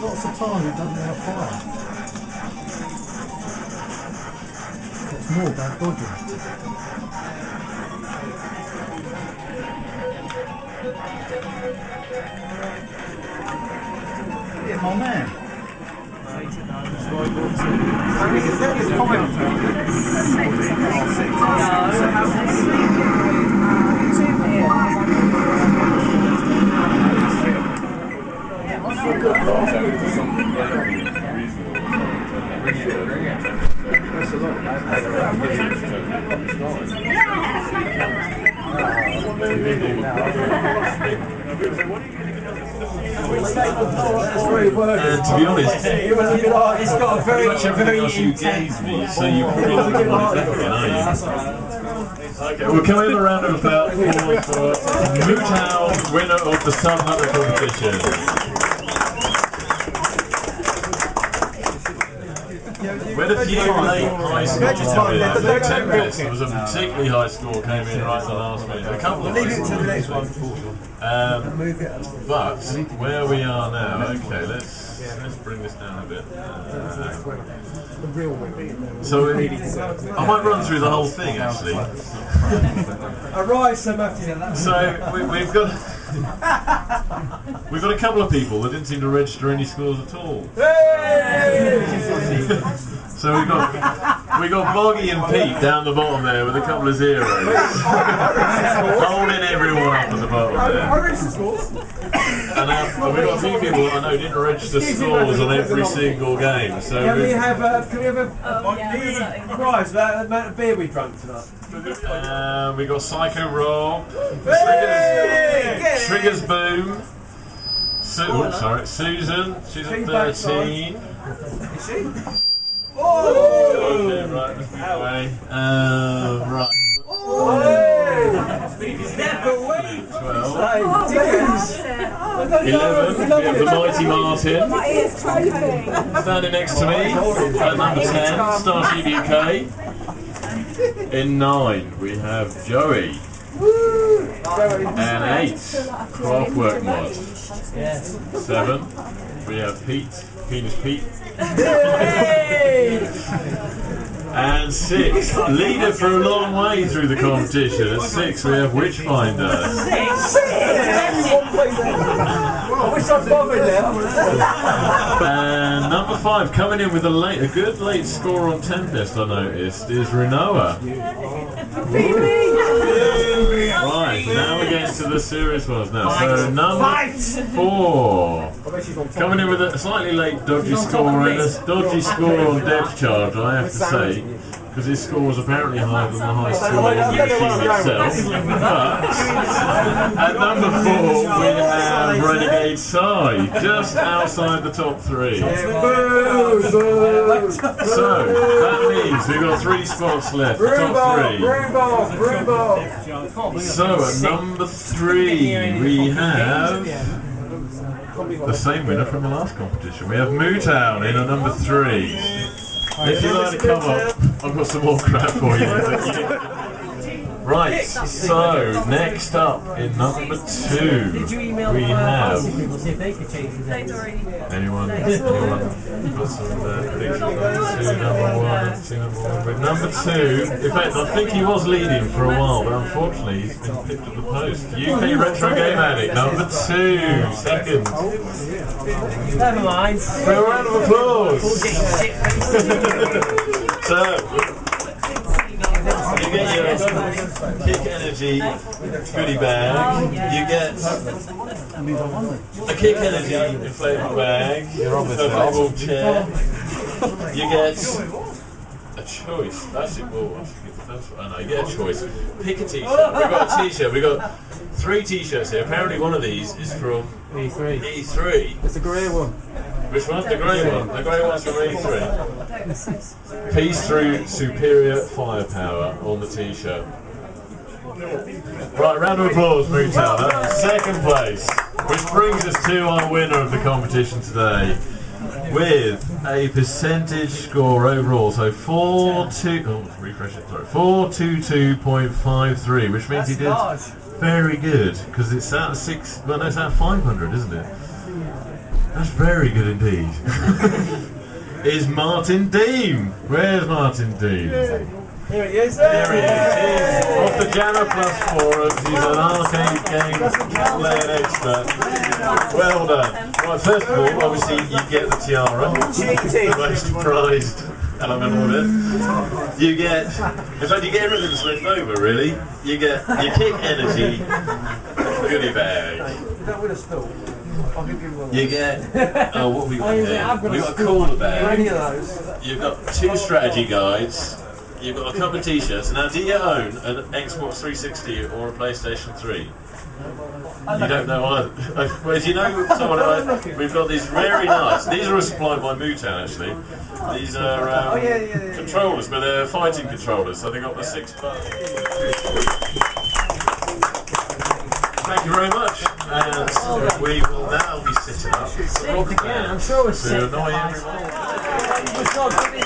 Lots of time it doesn't have fire. It's more about dodging. Yeah, my man. And to be honest, it's got a very, very you gave me, so you probably don't want it again, are you? Okay, well, can we have a round of applause for Mootown, winner of the Sun Hunter competition? We had a few late high scores come in. I think Tempest was a particularly high score, came in right at the last minute. A couple of high scores. But where we are now, okay, let's bring this down a bit. So I might run through the whole thing actually. Alright, Sir Matthew. So we've got a couple of people that didn't seem to register any scores at all. So we got Boggy and Pete down the bottom there with a couple of zeros, holding everyone up at the bottom there. I registered scores. And we've got a few people that I know didn't register scores on every single game. So can we have a prize for that amount of beer we drank tonight? we got Psycho Rob, Triggers Boom, Susan, she's at 13. Is she? Oh! Okay, right, let's move away. Right. 12. 11, we have the Mighty Martin. Standing next to me at number 10, Starship UK. In 9, we have Joey. And 8, Craftwork Mod. 7, we have Pete, Penis Pete. And 6, leader for a long way through the competition. At 6, we have Witchfinder. I wish I'd bothered now. And number 5, coming in with a good late score on Tempest, I noticed, is Renoa. Right, now we're getting to the serious ones now. So number 4, coming in with a slightly late dodgy score, and a dodgy score on Depth Charge, I have to say, because his score was apparently higher than the high score on the machine itself. But at number 4 we have Renegade Sai, just outside the top 3. So that means we've got 3 spots left, the top 3. So at number 3 we have the same winner from the last competition. We have Mootown in at number 3. If you'd like to come up, I've got some more crap for you. Right, so next up in number 2 we have anyone got some predictions? Number 2, in fact I think he was leading for a while, but unfortunately he's been picked at the post. UK Retro Game Addict, number 2, second. Never mind. For a round of applause. So you get your Kick Energy goodie bag, you get a Kick Energy inflatable bag, a inflatable chair, you get a choice. That's it. Well, I know, you get a choice. Pick a t-shirt. We've got a t-shirt. We've got 3 t-shirts here. Apparently one of these is from E3. It's a grey one. Which one? The grey one. The grey one's from E3. Peace through superior firepower on the t-shirt. Right, round of applause, Mootown. That's second place. Which brings us to our winner of the competition today, with a percentage score overall, so 422.53, which means he did very good, because it's at 500, isn't it? That's very good indeed. Is Martin Dean. Where's Martin Dean? Here he is. There he is. He's off the Janna Plus forums. He's an arcade game playing expert. Well done. Right, first of all, obviously you get the tiara, the most prized element of it. You get, in fact, you get everything that's left over. Really, you get your Kick Energy goodie bag. You get, oh, what have we got here? We've got a cooler bag. You've got 2 strategy guides. You've got a couple of t-shirts. Now, do you own an Xbox 360 or a PlayStation 3? You don't know either. Well, if you know someone, we've got these very nice. These are supplied by Mootown, actually. These are controllers, but they're fighting controllers, so they've got the 6 buttons. Thank you very much, and we will now be sitting up. I'm sure we're to annoy everyone. I got a minute.